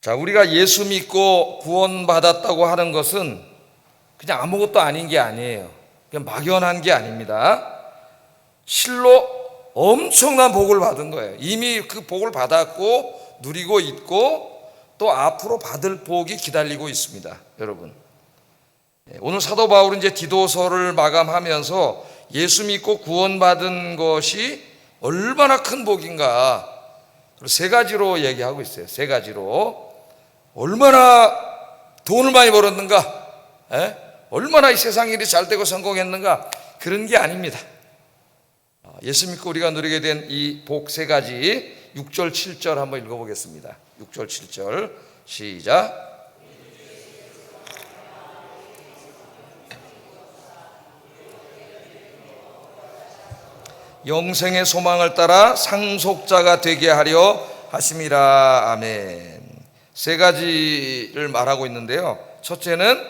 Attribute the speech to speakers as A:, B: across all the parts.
A: 자, 우리가 예수 믿고 구원받았다고 하는 것은 그냥 아무것도 아닌 게 아니에요. 그냥 막연한 게 아닙니다. 실로 엄청난 복을 받은 거예요. 이미 그 복을 받았고 누리고 있고 또 앞으로 받을 복이 기다리고 있습니다. 여러분, 오늘 사도 바울은 이제 디도서를 마감하면서 예수 믿고 구원받은 것이 얼마나 큰 복인가 세 가지로 얘기하고 있어요. 세 가지로. 얼마나 돈을 많이 벌었는가, 얼마나 이 세상 일이 잘 되고 성공했는가, 그런 게 아닙니다. 예수 믿고 우리가 누리게 된 이 복 세 가지 6절 7절 한번 읽어보겠습니다. 6절 7절 시작. 영생의 소망을 따라 상속자가 되게 하려 하심이라. 아멘. 세 가지를 말하고 있는데요. 첫째는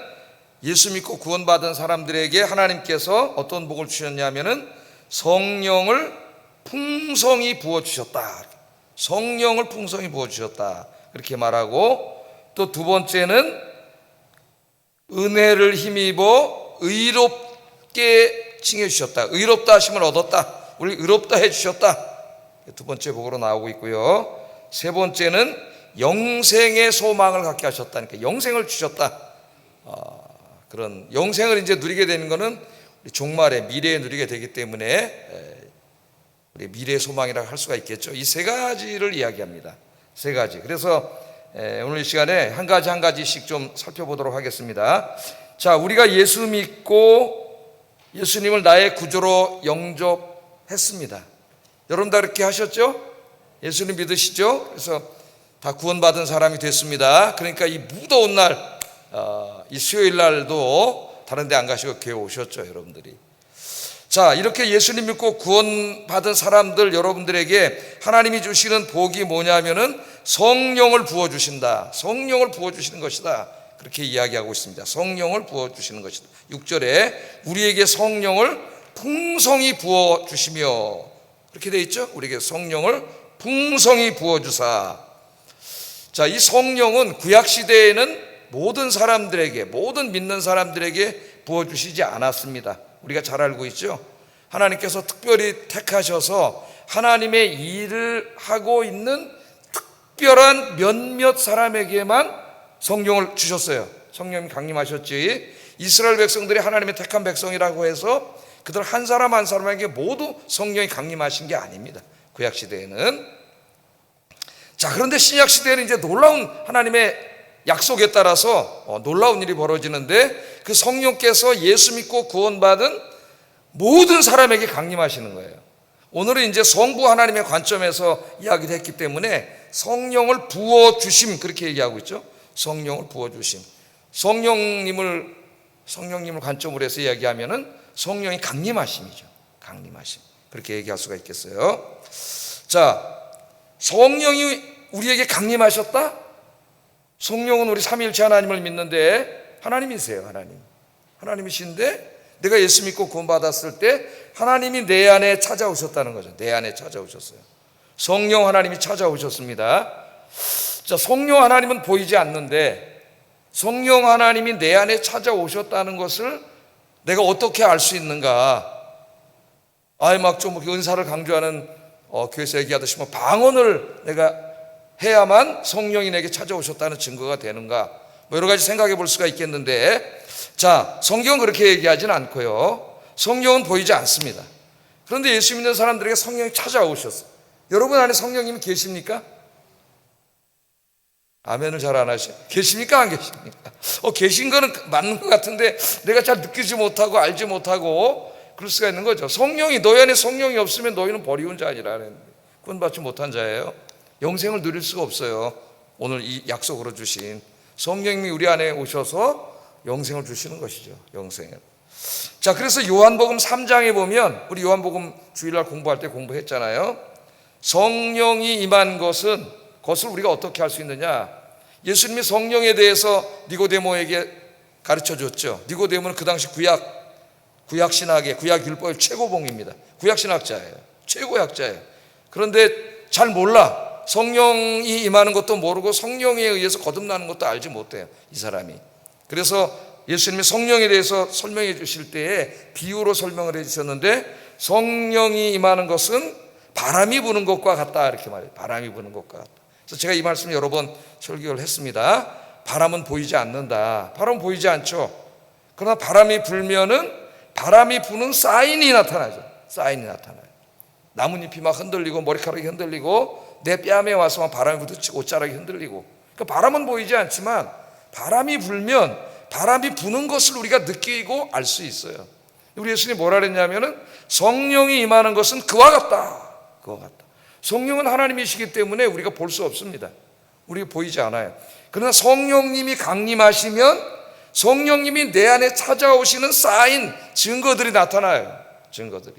A: 예수 믿고 구원받은 사람들에게 하나님께서 어떤 복을 주셨냐면은 성령을 풍성히 부어주셨다. 성령을 풍성히 부어주셨다. 그렇게 말하고, 또 두 번째는 은혜를 힘입어 의롭게 칭해주셨다. 의롭다 하심을 얻었다. 우리 의롭다 해주셨다. 두 번째 복으로 나오고 있고요. 세 번째는 영생의 소망을 갖게 하셨다니까 영생을 주셨다. 그런 영생을 이제 누리게 되는 것은 우리 종말에 미래에 누리게 되기 때문에 우리 미래의 소망이라고 할 수가 있겠죠. 이 세 가지를 이야기합니다. 세 가지. 그래서 오늘 이 시간에 한 가지 한 가지씩 좀 살펴보도록 하겠습니다. 자, 우리가 예수 믿고 예수님을 나의 구주로 영접했습니다. 여러분 다 그렇게 하셨죠? 예수님 믿으시죠? 그래서 다 구원받은 사람이 됐습니다. 그러니까 이 무더운 날, 이 수요일 날도 다른 데 안 가시고 교회 오셨죠, 여러분들이. 자, 이렇게 예수님 믿고 구원받은 사람들 여러분들에게 하나님이 주시는 복이 뭐냐면은 성령을 부어주신다. 성령을 부어주시는 것이다. 그렇게 이야기하고 있습니다. 성령을 부어주시는 것이다. 6절에 우리에게 성령을 풍성히 부어주시며, 그렇게 되어 있죠. 우리에게 성령을 풍성히 부어주사. 자, 이 성령은 구약시대에는 모든 사람들에게, 모든 믿는 사람들에게 부어주시지 않았습니다. 우리가 잘 알고 있죠. 하나님께서 특별히 택하셔서 하나님의 일을 하고 있는 특별한 몇몇 사람에게만 성령을 주셨어요. 성령이 강림하셨지. 이스라엘 백성들이 하나님의 택한 백성이라고 해서 그들 한 사람 한 사람에게 모두 성령이 강림하신 게 아닙니다. 구약시대에는. 자, 그런데 신약시대에는 이제 놀라운 하나님의 약속에 따라서 놀라운 일이 벌어지는데, 그 성령께서 예수 믿고 구원받은 모든 사람에게 강림하시는 거예요. 오늘은 이제 성부 하나님의 관점에서 이야기를 했기 때문에 성령을 부어주심, 그렇게 얘기하고 있죠. 성령을 부어주심. 성령님을 관점으로 해서 이야기하면은 성령이 강림하심이죠. 강림하심. 그렇게 얘기할 수가 있겠어요. 자, 성령이 우리에게 강림하셨다? 성령은 우리 삼위일체 하나님을 믿는데 하나님이세요. 하나님이신데 내가 예수 믿고 구원받았을 때 하나님이 내 안에 찾아오셨다는 거죠. 내 안에 찾아오셨어요. 성령 하나님이 찾아오셨습니다. 자, 성령 하나님은 보이지 않는데 성령 하나님이 내 안에 찾아오셨다는 것을 내가 어떻게 알 수 있는가? 막 좀 은사를 강조하는 교회에서 얘기하듯이 방언을 내가 해야만 성령이 내게 찾아오셨다는 증거가 되는가? 여러 가지 생각해 볼 수가 있겠는데, 자, 성경은 그렇게 얘기하지는 않고요. 성령은 보이지 않습니다. 그런데 예수 믿는 사람들에게 성령이 찾아오셨어요. 여러분 안에 성령님이 계십니까? 아멘을 잘 안 하셔. 계십니까? 안 계십니까? 계신 거는 맞는 것 같은데 내가 잘 느끼지 못하고 알지 못하고 그럴 수가 있는 거죠. 성령이, 너희 안에 성령이 없으면 너희는 버리운 자니라. 구원받지 못한 자예요. 영생을 누릴 수가 없어요. 오늘 이 약속으로 주신 성령님이 우리 안에 오셔서 영생을 주시는 것이죠. 영생을. 자, 그래서 요한복음 3장에 보면, 우리 요한복음 주일날 공부할 때 공부했잖아요. 성령이 임한 것을 우리가 어떻게 할 수 있느냐? 예수님이 성령에 대해서 니고데모에게 가르쳐 줬죠. 니고데모는 그 당시 구약 신학의 구약 율법의 최고봉입니다. 구약 신학자예요. 최고의 학자예요. 그런데 잘 몰라. 성령이 임하는 것도 모르고 성령에 의해서 거듭나는 것도 알지 못해요, 이 사람이. 그래서 예수님이 성령에 대해서 설명해 주실 때에 비유로 설명을 해 주셨는데, 성령이 임하는 것은 바람이 부는 것과 같다, 이렇게 말해요. 바람이 부는 것과 같다. 그래서 제가 이 말씀 여러 번 설교를 했습니다. 바람은 보이지 않는다. 바람은 보이지 않죠. 그러나 바람이 불면은 바람이 부는 사인이 나타나죠. 사인이 나타나요. 나뭇잎이 막 흔들리고 머리카락이 흔들리고 내 뺨에 와서 막 바람이 부딪히고 옷자락이 흔들리고, 그러니까 바람은 보이지 않지만 바람이 불면 바람이 부는 것을 우리가 느끼고 알 수 있어요. 우리 예수님이 뭐라 그랬냐면은 성령이 임하는 것은 그와 같다. 그와 같다. 성령은 하나님이시기 때문에 우리가 볼 수 없습니다. 우리가 보이지 않아요. 그러나 성령님이 강림하시면 성령님이 내 안에 찾아오시는 사인, 증거들이 나타나요. 증거들이.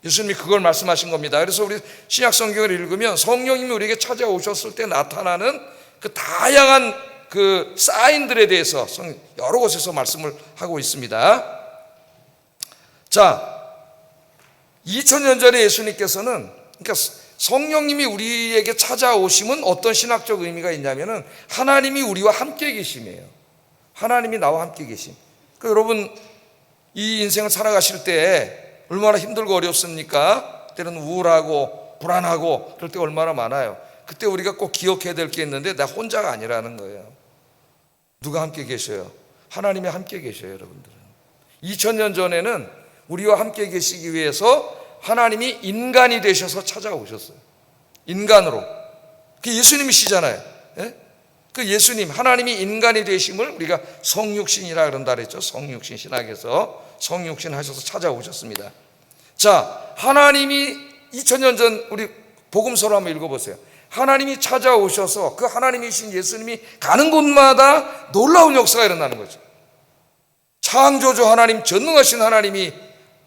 A: 예수님이 그걸 말씀하신 겁니다. 그래서 우리 신약 성경을 읽으면 성령님이 우리에게 찾아오셨을 때 나타나는 그 다양한 그 사인들에 대해서 여러 곳에서 말씀을 하고 있습니다. 자, 2000년 전에 예수님께서는, 그러니까 성령님이 우리에게 찾아오심은 어떤 신학적 의미가 있냐면은 하나님이 우리와 함께 계심이에요. 하나님이 나와 함께 계심. 그러니까 여러분, 이 인생을 살아가실 때 얼마나 힘들고 어렵습니까? 때로는 우울하고 불안하고 그럴 때 얼마나 많아요. 그때 우리가 꼭 기억해야 될 게 있는데, 나 혼자가 아니라는 거예요. 누가 함께 계셔요? 하나님이 함께 계셔요, 여러분들은. 2000년 전에는 우리와 함께 계시기 위해서 하나님이 인간이 되셔서 찾아오셨어요. 인간으로. 그게 예수님이시잖아요. 예? 그 예수님, 하나님이 인간이 되심을 우리가 성육신이라 그런다 그랬죠. 성육신, 신학에서 성육신 하셔서 찾아오셨습니다. 자, 하나님이 2000년 전 우리 복음서로 한번 읽어보세요. 하나님이 찾아오셔서 그 하나님이신 예수님이 가는 곳마다 놀라운 역사가 일어나는 거죠. 창조주 하나님, 전능하신 하나님이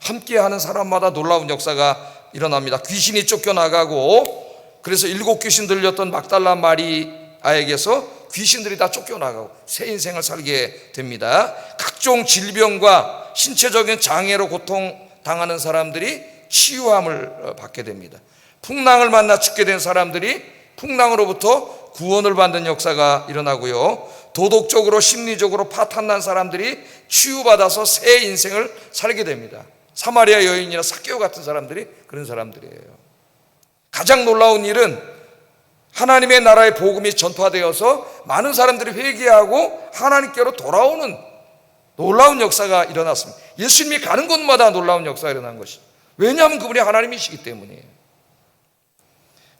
A: 함께하는 사람마다 놀라운 역사가 일어납니다. 귀신이 쫓겨나가고, 그래서 7 귀신 들렸던 막달라 마리아에게서 귀신들이 다 쫓겨나가고 새 인생을 살게 됩니다. 각종 질병과 신체적인 장애로 고통당하는 사람들이 치유함을 받게 됩니다. 풍랑을 만나 죽게 된 사람들이 풍랑으로부터 구원을 받는 역사가 일어나고요. 도덕적으로 심리적으로 파탄난 사람들이 치유받아서 새 인생을 살게 됩니다. 사마리아 여인이나 삭개오 같은 사람들이 그런 사람들이에요. 가장 놀라운 일은 하나님의 나라의 복음이 전파되어서 많은 사람들이 회개하고 하나님께로 돌아오는 놀라운 역사가 일어났습니다. 예수님이 가는 곳마다 놀라운 역사가 일어난 것이죠. 왜냐하면 그분이 하나님이시기 때문이에요.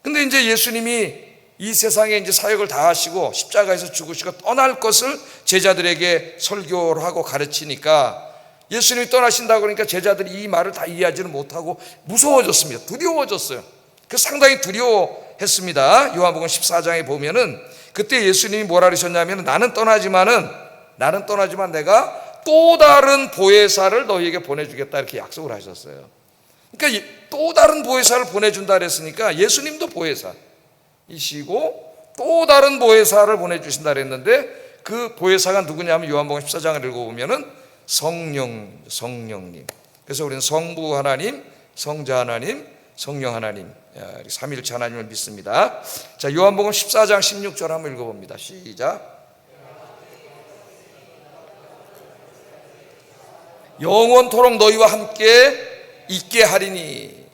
A: 근데 이제 예수님이 이 세상에 이제 사역을 다 하시고 십자가에서 죽으시고 떠날 것을 제자들에게 설교를 하고 가르치니까, 예수님이 떠나신다고 그러니까 제자들이 이 말을 다 이해하지는 못하고 무서워졌습니다. 두려워졌어요. 그 상당히 두려워했습니다. 요한복음 14장에 보면은 그때 예수님이 뭐라 그러셨냐면, 나는 떠나지만 내가 또 다른 보혜사를 너희에게 보내주겠다, 이렇게 약속을 하셨어요. 그러니까 또 다른 보혜사를 보내준다 그랬으니까 예수님도 보혜사이시고 또 다른 보혜사를 보내주신다 그랬는데, 그 보혜사가 누구냐면 요한복음 14장을 읽어보면은 성령님. 그래서 우리는 성부 하나님, 성자 하나님, 성령 하나님, 삼위일체 하나님을 믿습니다. 자, 요한복음 14장 16절 한번 읽어봅니다. 시작. 영원토록 너희와 함께 있게 하리니.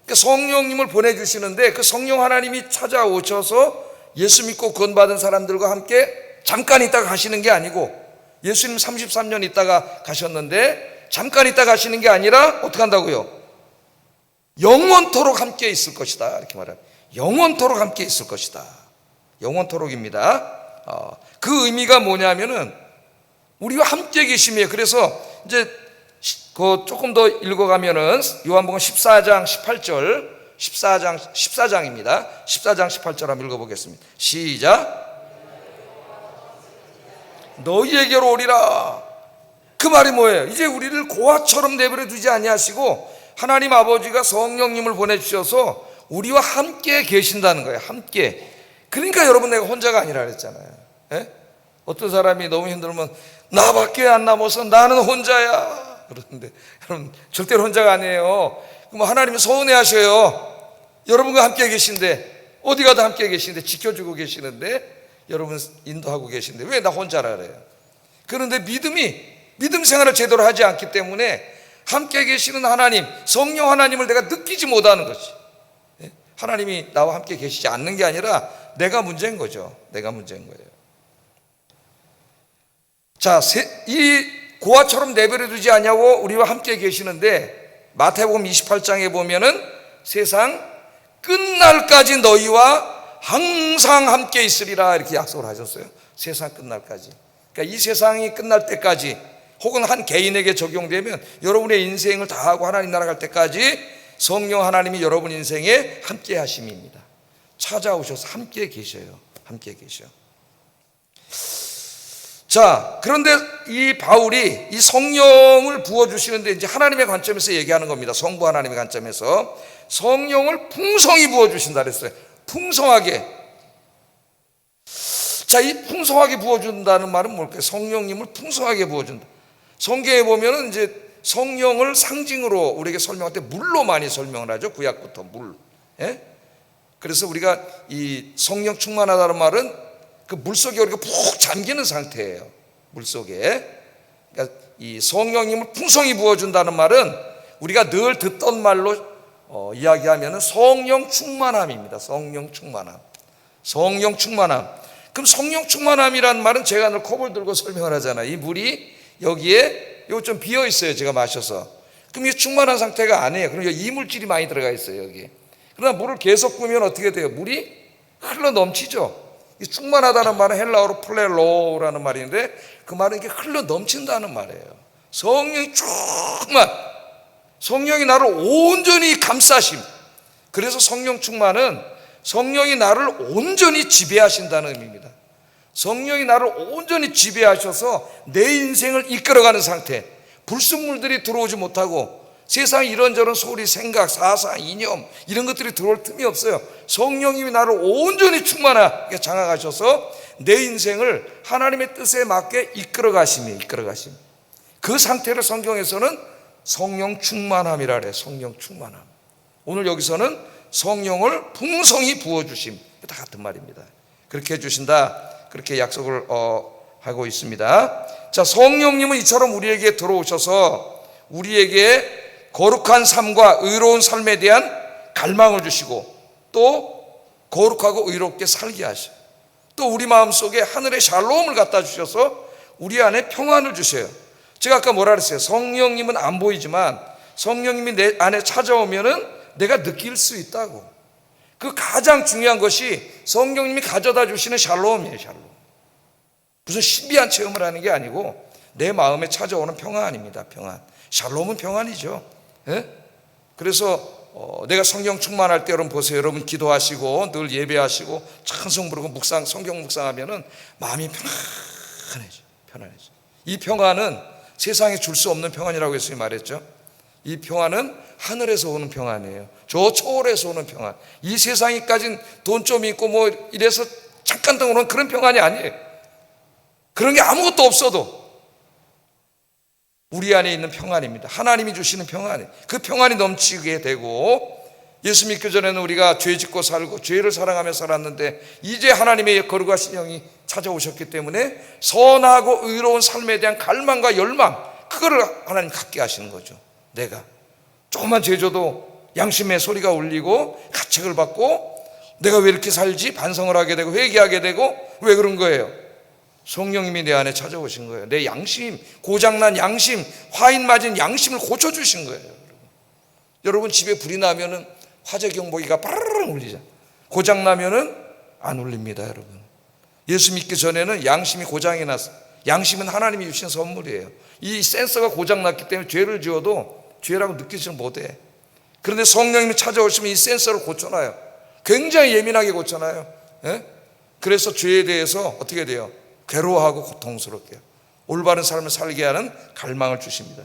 A: 그러니까 성령님을 보내주시는데, 그 성령 하나님이 찾아오셔서 예수 믿고 구원받은 사람들과 함께 잠깐 있다가 가시는 게 아니고, 예수님 33년 있다가 가셨는데 잠깐 있다가 가시는 게 아니라 어떻게 한다고요? 영원토록 함께 있을 것이다, 이렇게 말해요. 영원토록 함께 있을 것이다. 영원토록입니다. 그 의미가 뭐냐면은 우리와 함께 계심이에요. 그래서 이제 조금 더 읽어가면은 요한복음 14장 18절, 14장입니다. 14장 18절 한번 읽어보겠습니다. 시작. 너희에게로 오리라. 그 말이 뭐예요? 이제 우리를 고아처럼 내버려 두지 아니하시고 하나님 아버지가 성령님을 보내주셔서 우리와 함께 계신다는 거예요. 함께. 그러니까 여러분, 내가 혼자가 아니라 그랬잖아요. 예? 어떤 사람이 너무 힘들면 나밖에 안 남아서 나는 혼자야 그러는데, 여러분 절대로 혼자가 아니에요. 하나님은 서운해하셔요. 여러분과 함께 계신데 어디 가도 함께 계시는데, 지켜주고 계시는데, 여러분 인도하고 계시는데 왜 나 혼자라 그래요? 그런데 믿음 생활을 제대로 하지 않기 때문에 함께 계시는 하나님, 성령 하나님을 내가 느끼지 못하는 거지. 하나님이 나와 함께 계시지 않는 게 아니라 내가 문제인 거죠. 내가 문제인 거예요. 자, 이 고아처럼 내버려 두지 않냐고 우리와 함께 계시는데, 마태복음 28장에 보면은 세상 끝날까지 너희와 항상 함께 있으리라 이렇게 약속을 하셨어요. 세상 끝날까지. 그러니까 이 세상이 끝날 때까지, 혹은 한 개인에게 적용되면 여러분의 인생을 다 하고 하나님 나라 갈 때까지 성령 하나님이 여러분 인생에 함께 하심입니다. 찾아오셔서 함께 계셔요. 함께 계셔. 자, 그런데 이 바울이 이 성령을 부어주시는데 이제 하나님의 관점에서 얘기하는 겁니다. 성부 하나님의 관점에서 성령을 풍성히 부어주신다 그랬어요. 풍성하게. 자, 이 풍성하게 부어준다는 말은 뭘까요? 성령님을 풍성하게 부어준다. 성경에 보면은 이제 성령을 상징으로 우리에게 설명할 때 물로 많이 설명을 하죠. 구약부터 물. 예? 그래서 우리가 이 성령 충만하다는 말은 그 물속에 우리가 푹 잠기는 상태예요. 물속에. 그러니까 이 성령님을 풍성히 부어준다는 말은 우리가 늘 듣던 말로 이야기하면 성령 충만함입니다. 성령 충만함. 성령 충만함. 그럼 성령 충만함이라는 말은 제가 늘 컵을 들고 설명을 하잖아요. 이 물이 여기에 이거 좀 비어 있어요. 제가 마셔서. 그럼 이게 충만한 상태가 아니에요. 그럼 여기 이물질이 많이 들어가 있어요. 여기. 그러나 물을 계속 부으면 어떻게 돼요? 물이 흘러 넘치죠. 이 충만하다는 말은 헬라어로 플레로라는 말인데, 그 말은 이게 흘러 넘친다는 말이에요. 성령이 충만. 성령이 나를 온전히 감싸심. 그래서 성령 충만은 성령이 나를 온전히 지배하신다는 의미입니다. 성령이 나를 온전히 지배하셔서 내 인생을 이끌어가는 상태. 불순물들이 들어오지 못하고 세상 이런저런 소리, 생각, 사상, 이념 이런 것들이 들어올 틈이 없어요. 성령님이 나를 온전히 충만하게 장악하셔서 내 인생을 하나님의 뜻에 맞게 이끌어가심이에요. 이끌어가심. 그 상태를 성경에서는 성령 충만함이라 그래요. 성령 충만함. 오늘 여기서는 성령을 풍성히 부어주심, 다 같은 말입니다. 그렇게 해주신다, 그렇게 약속을 하고 있습니다. 자, 성령님은 이처럼 우리에게 들어오셔서 우리에게 거룩한 삶과 의로운 삶에 대한 갈망을 주시고, 또 거룩하고 의롭게 살게 하셔. 또 우리 마음속에 하늘의 샬롬을 갖다 주셔서 우리 안에 평안을 주셔요. 제가 아까 뭐라 그랬어요? 성령님은 안 보이지만 성령님이 내 안에 찾아오면은 내가 느낄 수 있다고. 그 가장 중요한 것이 성령님이 가져다 주시는 샬롬이에요. 샬롬. 무슨 신비한 체험을 하는 게 아니고 내 마음에 찾아오는 평안입니다. 평안. 샬롬은 평안이죠. 예? 그래서 내가 성령 충만할 때 여러분 보세요. 여러분 기도하시고 늘 예배하시고 찬송 부르고 묵상, 성경 묵상하면은 마음이 편안해져. 이 평안은 세상에 줄 수 없는 평안이라고 예수님이 말했죠. 이 평안은 하늘에서 오는 평안이에요. 저 초월에서 오는 평안. 이 세상이 가진 돈 좀 있고 뭐 이래서 잠깐 동안 그런 평안이 아니에요. 그런 게 아무것도 없어도 우리 안에 있는 평안입니다. 하나님이 주시는 평안이에요. 그 평안이 넘치게 되고, 예수 믿기 전에는 우리가 죄 짓고 살고 죄를 사랑하며 살았는데 이제 하나님의 거룩하신 영이 찾아오셨기 때문에 선하고 의로운 삶에 대한 갈망과 열망, 그거를 하나님 갖게 하시는 거죠. 내가 조금만 죄져도 양심의 소리가 울리고 가책을 받고 내가 왜 이렇게 살지? 반성을 하게 되고 회개하게 되고. 왜 그런 거예요? 성령님이 내 안에 찾아오신 거예요. 내 양심, 고장난 양심, 화인 맞은 양심을 고쳐주신 거예요. 여러분 집에 불이 나면은 화재 경보기가 빠르르 울리잖아요. 고장나면은 안 울립니다. 여러분, 예수 믿기 전에는 양심이 고장이 났어요. 양심은 하나님이 주신 선물이에요. 이 센서가 고장났기 때문에 죄를 지어도 죄라고 느끼지 못해. 그런데 성령님이 찾아오시면 이 센서를 고쳐놔요. 굉장히 예민하게 고쳐놔요. 예? 그래서 죄에 대해서 어떻게 돼요? 괴로워하고 고통스럽게 올바른 삶을 살게 하는 갈망을 주십니다.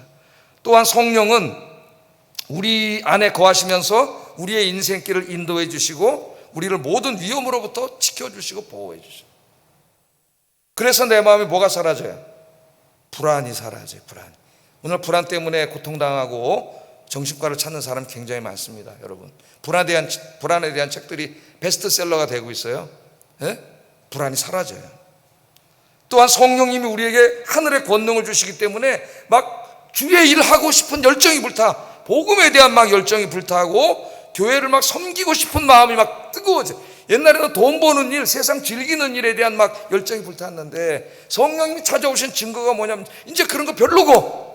A: 또한 성령은 우리 안에 거하시면서 우리의 인생길을 인도해 주시고 우리를 모든 위험으로부터 지켜주시고 보호해 주시고, 그래서 내 마음에 뭐가 사라져요? 불안이 사라져요. 불안. 오늘 불안 때문에 고통당하고 정신과를 찾는 사람 굉장히 많습니다. 여러분, 불안에 대한 책들이 베스트셀러가 되고 있어요. 예? 불안이 사라져요. 또한 성령님이 우리에게 하늘의 권능을 주시기 때문에 막 주의 일 하고 싶은 열정이 불타, 복음에 대한 막 열정이 불타고 교회를 막 섬기고 싶은 마음이 막 뜨거워져. 옛날에는 돈 버는 일, 세상 즐기는 일에 대한 막 열정이 불탔는데 성령님이 찾아오신 증거가 뭐냐면 이제 그런 거 별로고,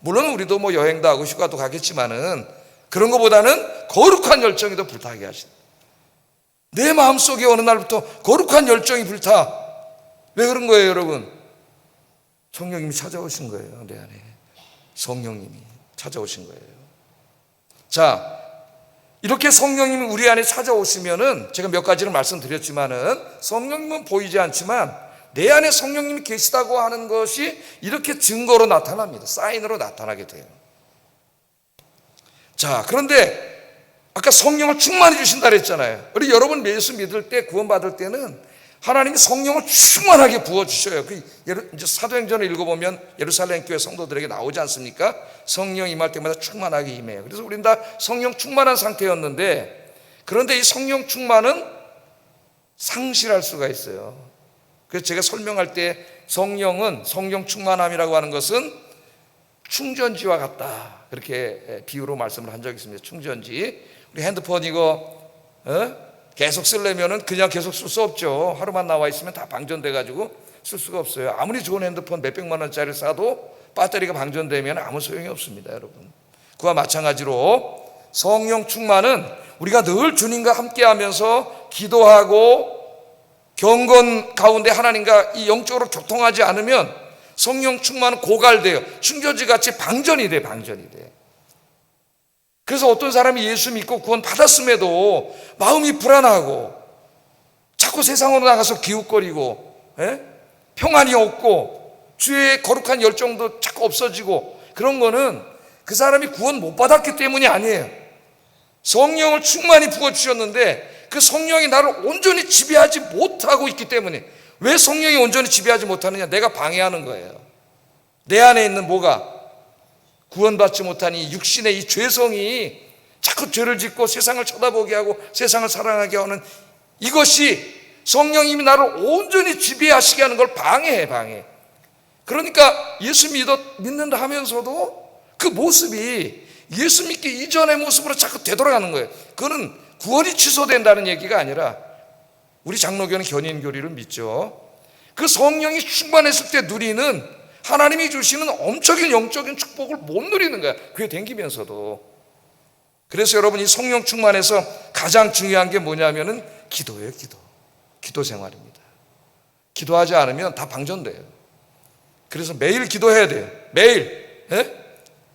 A: 물론 우리도 뭐 여행도 하고 휴가도 가겠지만은 그런 것보다는 거룩한 열정이 더 불타게 하신다. 내 마음속에 어느 날부터 거룩한 열정이 불타. 왜 그런 거예요, 여러분? 성령님이 찾아오신 거예요. 내 안에 성령님이 찾아오신 거예요. 자, 이렇게 성령님이 우리 안에 찾아오시면은, 제가 몇 가지를 말씀드렸지만은 성령님은 보이지 않지만 내 안에 성령님이 계시다고 하는 것이 이렇게 증거로 나타납니다. 사인으로 나타나게 돼요. 자, 그런데 아까 성령을 충만해 주신다 그랬잖아요. 우리 여러분 예수 믿을 때, 구원받을 때는 하나님이 성령을 충만하게 부어주셔요. 이제 사도행전을 읽어보면 예루살렘 교회 성도들에게 나오지 않습니까? 성령 임할 때마다 충만하게 임해요. 그래서 우리는 다 성령 충만한 상태였는데, 그런데 이 성령 충만은 상실할 수가 있어요. 그래서 제가 설명할 때 성령 충만함이라고 하는 것은 충전지와 같다, 그렇게 비유로 말씀을 한 적이 있습니다. 충전지. 우리 핸드폰 이거 계속 쓰려면은 그냥 계속 쓸 수 없죠. 하루만 나와 있으면 다 방전돼 가지고 쓸 수가 없어요. 아무리 좋은 핸드폰 몇백만 원짜리 사도 배터리가 방전되면 아무 소용이 없습니다, 여러분. 그와 마찬가지로 성령 충만은 우리가 늘 주님과 함께하면서 기도하고 경건 가운데 하나님과 이 영적으로 교통하지 않으면 성령 충만은 고갈돼요. 충전지 같이 방전이 돼. 그래서 어떤 사람이 예수 믿고 구원 받았음에도 마음이 불안하고 자꾸 세상으로 나가서 기웃거리고, 평안이 없고 주의 거룩한 열정도 자꾸 없어지고, 그런 거는 그 사람이 구원 못 받았기 때문이 아니에요. 성령을 충만히 부어주셨는데 그 성령이 나를 온전히 지배하지 못하고 있기 때문에. 왜 성령이 온전히 지배하지 못하느냐? 내가 방해하는 거예요. 내 안에 있는 뭐가? 구원받지 못한 이 육신의 이 죄성이 자꾸 죄를 짓고 세상을 쳐다보게 하고 세상을 사랑하게 하는 이것이 성령님이 나를 온전히 지배하시게 하는 걸 방해. 그러니까 예수 믿는다 하면서도 그 모습이 예수 믿기 이전의 모습으로 자꾸 되돌아가는 거예요. 그거는 구원이 취소된다는 얘기가 아니라, 우리 장로교는 견인교리를 믿죠. 그 성령이 충만했을 때 누리는 하나님이 주시는 엄청난 영적인 축복을 못 누리는 거야, 그게 댕기면서도. 그래서 여러분, 이 성령 충만에서 가장 중요한 게 뭐냐면은 기도예요. 기도 생활입니다. 기도하지 않으면 다 방전돼요. 그래서 매일 기도해야 돼요. 매일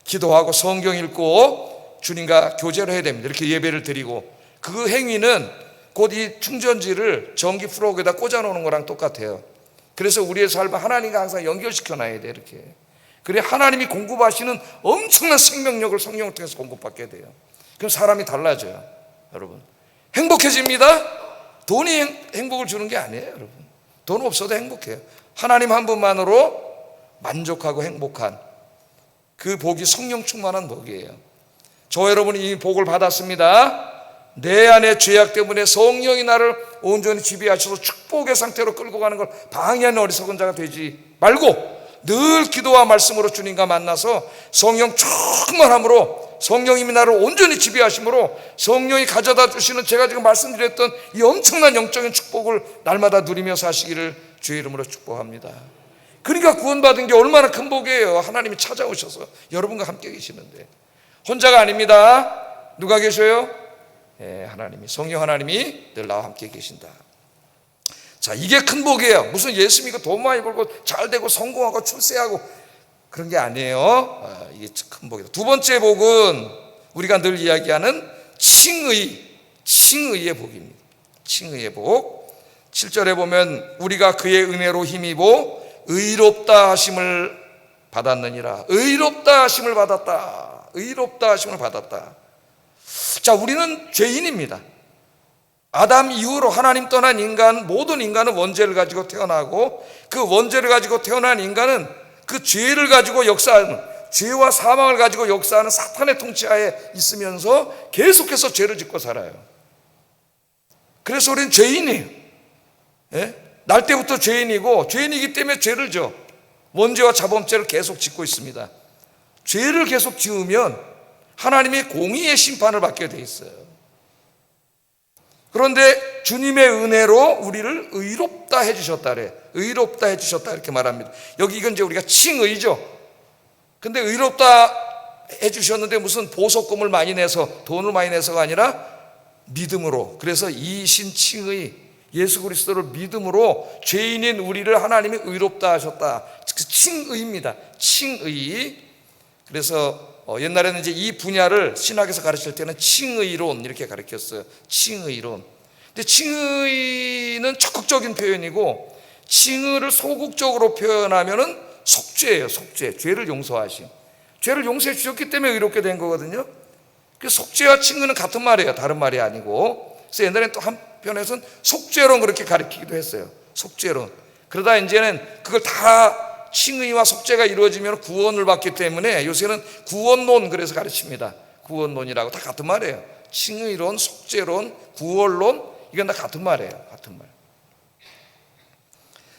A: 기도하고 성경 읽고 주님과 교제를 해야 됩니다. 이렇게 예배를 드리고, 그 행위는 곧 이 충전지를 전기 플러그에다 꽂아 놓는 거랑 똑같아요. 그래서 우리의 삶을 하나님과 항상 연결시켜 놔야 돼, 이렇게. 그래 하나님이 공급하시는 엄청난 생명력을 성령을 통해서 공급받게 돼요. 그럼 사람이 달라져요, 여러분. 행복해집니다. 돈이 행복을 주는 게 아니에요, 여러분. 돈 없어도 행복해요. 하나님 한 분만으로 만족하고 행복한 그 복이 성령 충만한 복이에요. 저 여러분이 이 복을 받았습니다. 내 안에 죄악 때문에 성령이 나를 온전히 지배하셔서 축복의 상태로 끌고 가는 걸 방해하는 어리석은 자가 되지 말고, 늘 기도와 말씀으로 주님과 만나서 성령 충만함으로 성령님이 나를 온전히 지배하심으로 성령이 가져다 주시는, 제가 지금 말씀드렸던 이 엄청난 영적인 축복을 날마다 누리며 사시기를 주의 이름으로 축복합니다. 그러니까 구원받은 게 얼마나 큰 복이에요. 하나님이 찾아오셔서 여러분과 함께 계시는데. 혼자가 아닙니다. 누가 계셔요? 하나님이, 성령 하나님이 늘 나와 함께 계신다. 자, 이게 큰 복이에요. 무슨 예수 믿고 돈 많이 벌고 잘 되고 성공하고 출세하고 그런 게 아니에요. 이게 큰 복이다. 두 번째 복은 우리가 늘 이야기하는 칭의의 복입니다. 칭의의 복. 7절에 보면 우리가 그의 은혜로 힘입어 의롭다 하심을 받았느니라. 의롭다 하심을 받았다. 의롭다 하심을 받았다. 자, 우리는 죄인입니다. 아담 이후로 하나님 떠난 인간, 모든 인간은 원죄를 가지고 태어나고, 그 원죄를 가지고 태어난 인간은 그 죄를 가지고 역사하는, 죄와 사망을 가지고 역사하는 사탄의 통치하에 있으면서 계속해서 죄를 짓고 살아요. 그래서 우리는 죄인이에요. 예? 날 때부터 죄인이고, 죄인이기 때문에 죄를 져. 원죄와 자범죄를 계속 짓고 있습니다. 죄를 계속 지으면 하나님의 공의의 심판을 받게 돼 있어요. 그런데 주님의 은혜로 우리를 의롭다 해주셨다 그래. 의롭다 해주셨다 이렇게 말합니다. 여기 이건 이제 우리가 칭의죠. 근데 의롭다 해주셨는데 무슨 보석금을 많이 내서, 돈을 많이 내서가 아니라 믿음으로. 그래서 이신칭의, 예수 그리스도를 믿음으로 죄인인 우리를 하나님이 의롭다 하셨다. 칭의입니다. 칭의. 그래서 옛날에는 이제 이 분야를 신학에서 가르칠 때는 칭의론 이렇게 가르쳤어요. 칭의론. 근데 칭의는 적극적인 표현이고, 칭의를 소극적으로 표현하면은 속죄예요. 속죄. 죄를 용서하심. 죄를 용서해 주셨기 때문에 의롭게 된 거거든요. 그 속죄와 칭의는 같은 말이에요. 다른 말이 아니고. 그래서 옛날에는 또 한편에서는 속죄론 그렇게 가르치기도 했어요. 속죄론. 그러다 이제는 그걸 다 칭의와 속죄가 이루어지면 구원을 받기 때문에 요새는 구원론 그래서 가르칩니다. 구원론이라고. 다 같은 말이에요. 칭의론, 속죄론, 구원론, 이건 다 같은 말이에요. 같은 말.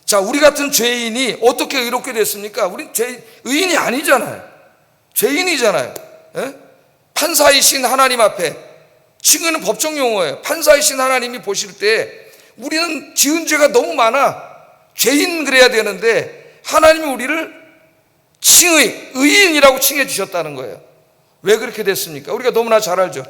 A: 자, 우리 같은 죄인이 어떻게 의롭게 됐습니까? 우린 의인이 아니잖아요. 죄인이잖아요. 예? 판사이신 하나님 앞에, 칭의는 법정 용어예요. 판사이신 하나님이 보실 때 우리는 지은 죄가 너무 많아. 죄인 그래야 되는데 하나님이 우리를 의인이라고 칭해 주셨다는 거예요. 왜 그렇게 됐습니까? 우리가 너무나 잘 알죠.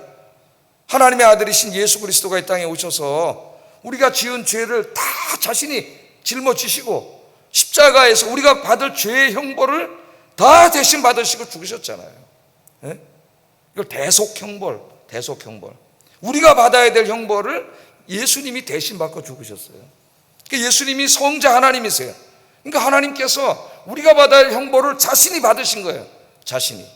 A: 하나님의 아들이신 예수 그리스도가 이 땅에 오셔서 우리가 지은 죄를 다 자신이 짊어지시고 십자가에서 우리가 받을 죄의 형벌을 다 대신 받으시고 죽으셨잖아요. 예? 이걸 대속형벌. 우리가 받아야 될 형벌을 예수님이 대신 받고 죽으셨어요. 그러니까 예수님이 성자 하나님이세요. 그러니까 하나님께서 우리가 받아야 할 형벌을 자신이 받으신 거예요. 자신이.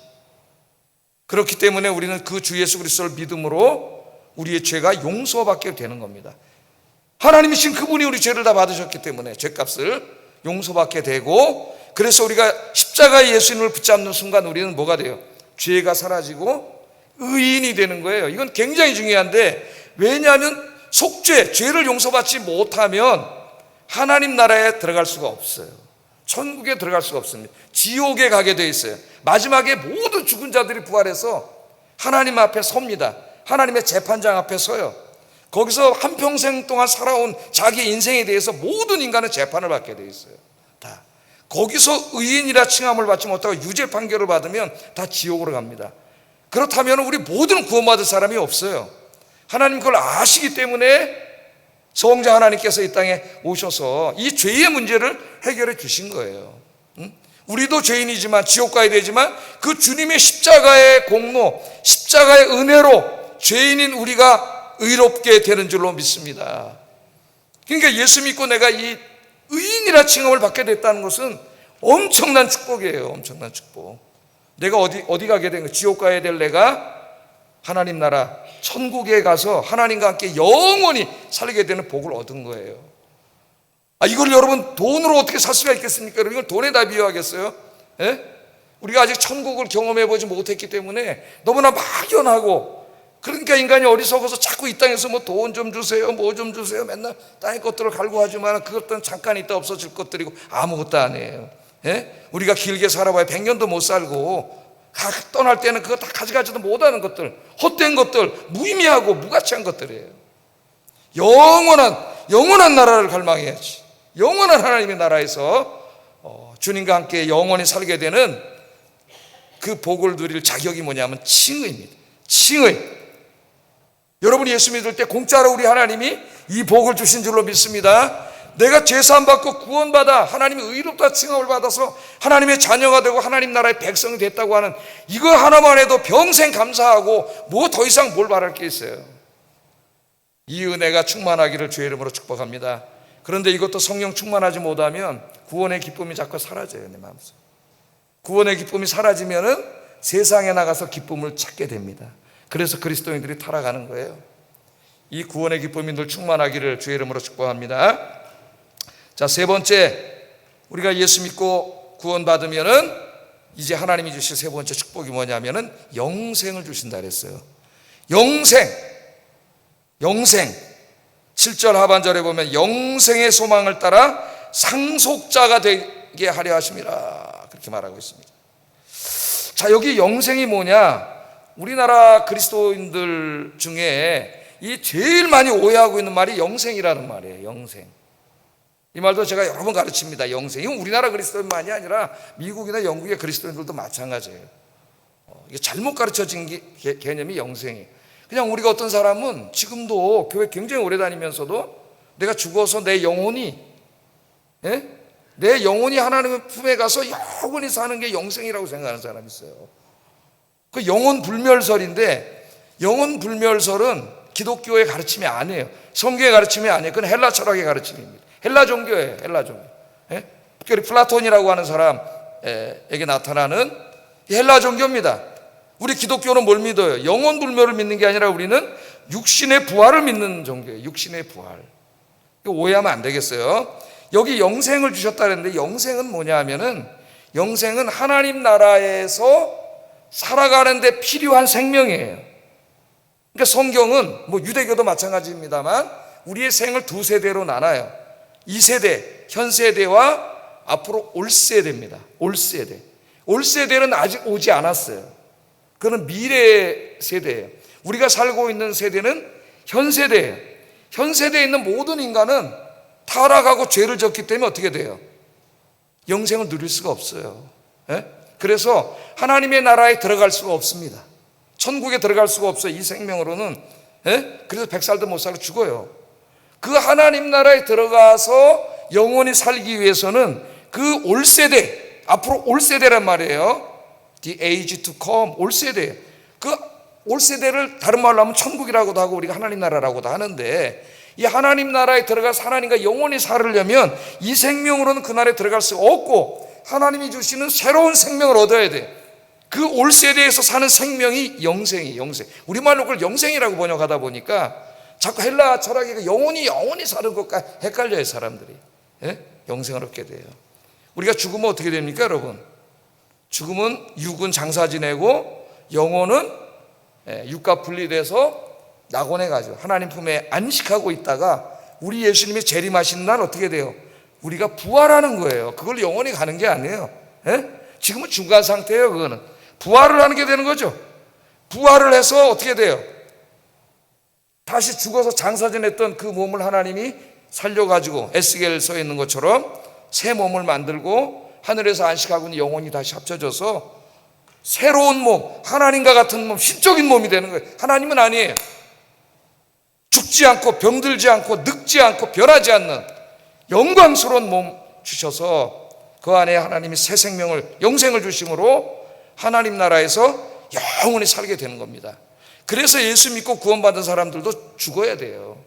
A: 그렇기 때문에 우리는 그 주 예수 그리스도를 믿음으로 우리의 죄가 용서받게 되는 겁니다. 하나님이신 그분이 우리 죄를 다 받으셨기 때문에 죄값을 용서받게 되고, 그래서 우리가 십자가의 예수님을 붙잡는 순간 우리는 뭐가 돼요? 죄가 사라지고 의인이 되는 거예요. 이건 굉장히 중요한데, 왜냐하면 속죄, 죄를 용서받지 못하면 하나님 나라에 들어갈 수가 없어요. 천국에 들어갈 수가 없습니다. 지옥에 가게 돼 있어요. 마지막에 모든 죽은 자들이 부활해서 하나님 앞에 섭니다. 하나님의 재판장 앞에 서요. 거기서 한평생 동안 살아온 자기 인생에 대해서 모든 인간은 재판을 받게 돼 있어요. 다. 거기서 의인이라 칭함을 받지 못하고 유죄 판결을 받으면 다 지옥으로 갑니다. 그렇다면 우리 모두는 구원받을 사람이 없어요. 하나님 그걸 아시기 때문에 성자 하나님께서 이 땅에 오셔서 이 죄의 문제를 해결해 주신 거예요. 우리도 죄인이지만 지옥 가야 되지만 그 주님의 십자가의 공로, 십자가의 은혜로 죄인인 우리가 의롭게 되는 줄로 믿습니다. 그러니까 예수 믿고 내가 이 의인이라 칭함을 받게 됐다는 것은 엄청난 축복이에요. 엄청난 축복. 내가 어디 가게 된 거예요? 지옥 가야 될 내가 하나님 나라 천국에 가서 하나님과 함께 영원히 살게 되는 복을 얻은 거예요. 이걸 여러분 돈으로 어떻게 살 수가 있겠습니까? 여러분 이걸 돈에 다 비유하겠어요? 예? 우리가 아직 천국을 경험해 보지 못했기 때문에 너무나 막연하고, 그러니까 인간이 어리석어서 자꾸 이 땅에서 뭐 돈 좀 주세요, 뭐 좀 주세요, 맨날 땅의 것들을 갈구하지만 그것들은 잠깐 있다 없어질 것들이고 아무것도 아니에요. 예? 우리가 길게 살아봐야 100년도 못 살고 떠날 때는 그거 다 가져가지도 못하는 것들, 헛된 것들, 무의미하고 무가치한 것들이에요. 영원한 나라를 갈망해야지. 영원한 하나님의 나라에서 주님과 함께 영원히 살게 되는 그 복을 누릴 자격이 뭐냐면 칭의입니다. 칭의. 여러분이 예수 믿을 때 공짜로 우리 하나님이 이 복을 주신 줄로 믿습니다. 내가 죄사함 받고 구원받아 하나님의 의롭다 칭함을 받아서 하나님의 자녀가 되고 하나님 나라의 백성이 됐다고 하는 이거 하나만 해도 평생 감사하고 뭐 더 이상 뭘 바랄 게 있어요. 이 은혜가 충만하기를 주의 이름으로 축복합니다. 그런데 이것도 성령 충만하지 못하면 구원의 기쁨이 자꾸 사라져요. 내 마음속에. 구원의 기쁨이 사라지면은 세상에 나가서 기쁨을 찾게 됩니다. 그래서 그리스도인들이 타락하는 거예요. 이 구원의 기쁨이 늘 충만하기를 주의 이름으로 축복합니다. 자, 세 번째, 우리가 예수 믿고 구원받으면은 이제 하나님이 주실 세 번째 축복이 뭐냐면은 영생을 주신다 그랬어요. 영생. 7절 하반절에 보면 영생의 소망을 따라 상속자가 되게 하려 하심이라 그렇게 말하고 있습니다. 자, 여기 영생이 뭐냐? 우리나라 그리스도인들 중에 이 제일 많이 오해하고 있는 말이 영생이라는 말이에요. 영생. 이 말도 제가 여러 번 가르칩니다. 영생. 이건 우리나라 그리스도인만이 아니라 미국이나 영국의 그리스도인들도 마찬가지예요. 이게 잘못 가르쳐진 개념이 영생이에요. 그냥 우리가 어떤 사람은 지금도 교회 굉장히 오래 다니면서도 내가 죽어서 내 영혼이 하나님의 품에 가서 영원히 사는 게 영생이라고 생각하는 사람이 있어요. 그 영혼 불멸설인데, 영혼 불멸설은 기독교의 가르침이 아니에요. 성경의 가르침이 아니에요. 그건 헬라 철학의 가르침입니다. 헬라 종교예요. 헬라 종교. 특별히 플라톤이라고 하는 사람에게 나타나는 헬라 종교입니다. 우리 기독교는 뭘 믿어요? 영혼 불멸을 믿는 게 아니라 우리는 육신의 부활을 믿는 종교예요. 육신의 부활. 이거 오해하면 안 되겠어요. 여기 영생을 주셨다 그랬는데, 영생은 뭐냐 하면은, 영생은 하나님 나라에서 살아가는 데 필요한 생명이에요. 그러니까 성경은 뭐 유대교도 마찬가지입니다만 우리의 생을 두 세대로 나눠요. 2세대, 현 세대와 앞으로 올 세대입니다. 올 세대. 올 세대는 아직 오지 않았어요. 그건 미래 세대예요. 우리가 살고 있는 세대는 현 세대예요. 현 세대에 있는 모든 인간은 타락하고 죄를 졌기 때문에 어떻게 돼요? 영생을 누릴 수가 없어요. 그래서 하나님의 나라에 들어갈 수가 없습니다. 천국에 들어갈 수가 없어요. 이 생명으로는. 그래서 100살도 못 살고 죽어요. 그 하나님 나라에 들어가서 영원히 살기 위해서는 그 올 세대, 앞으로 올 세대란 말이에요. The age to come, 올 세대. 그 올 세대를 다른 말로 하면 천국이라고도 하고 우리가 하나님 나라라고도 하는데, 이 하나님 나라에 들어가서 하나님과 영원히 살으려면 이 생명으로는 그 나라에 들어갈 수 없고 하나님이 주시는 새로운 생명을 얻어야 돼. 그 올 세대에서 사는 생명이 영생이 영생. 우리말로 그걸 영생이라고 번역하다 보니까 자꾸 헬라 철학이 영원히 사는 것과 헷갈려요, 사람들이. 영생을 얻게 돼요. 우리가 죽으면 어떻게 됩니까, 여러분? 죽으면 육은 장사 지내고 영혼은 육과 분리돼서 낙원에 가죠. 하나님 품에 안식하고 있다가 우리 예수님이 재림하시는 날 어떻게 돼요? 우리가 부활하는 거예요. 그걸 영원히 가는 게 아니에요. 지금은 중간 상태예요. 그거는 부활을 하는 게 되는 거죠. 부활을 해서 어떻게 돼요? 다시 죽어서 장사 지냈던 그 몸을 하나님이 살려가지고 에스겔서에 있는 것처럼 새 몸을 만들고 하늘에서 안식하고 있는 영혼이 다시 합쳐져서 새로운 몸, 하나님과 같은 몸, 신적인 몸이 되는 거예요. 하나님은 아니에요. 죽지 않고 병들지 않고 늙지 않고 변하지 않는 영광스러운 몸 주셔서 그 안에 하나님이 새 생명을, 영생을 주심으로 하나님 나라에서 영원히 살게 되는 겁니다. 그래서 예수 믿고 구원받은 사람들도 죽어야 돼요.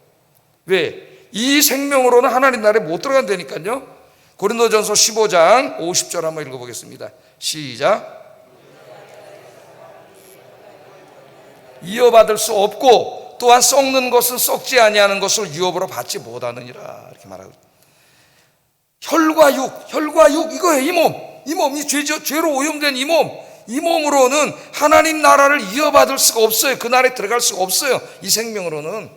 A: 왜? 이 생명으로는 하나님 나라에 못 들어간다니까요. 고린도전서 15장 50절 한번 읽어보겠습니다. 시작. 이어받을 수 없고 또한 썩는 것은 썩지 아니하는 것을 유업으로 받지 못하느니라, 이렇게 말하고 있습니다. 혈과 육 이거예요. 이 몸, 이 죄로 오염된 이 몸으로는 하나님 나라를 이어받을 수가 없어요. 그 나라에 들어갈 수가 없어요, 이 생명으로는.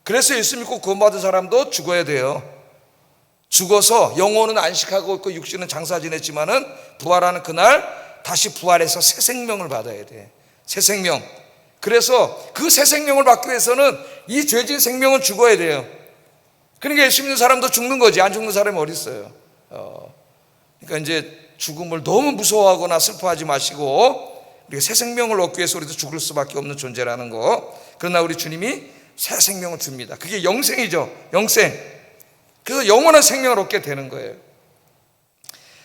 A: 그래서 예수 믿고 구원받은 사람도 죽어야 돼요. 죽어서 영혼은 안식하고 있고 육신은 장사 지냈지만은 부활하는 그날 다시 부활해서 새 생명을 받아야 돼. 새 생명. 그래서 그 새 생명을 받기 위해서는 이 죄진 생명은 죽어야 돼요. 그러니까 예수 믿는 사람도 죽는 거지. 안 죽는 사람이 어디 있어요? 그러니까 이제 죽음을 너무 무서워하거나 슬퍼하지 마시고 우리가 새 생명을 얻기 위해서 우리도 죽을 수밖에 없는 존재라는 거. 그러나 우리 주님이 새 생명을 줍니다. 그게 영생이죠. 영생. 그래서 영원한 생명을 얻게 되는 거예요.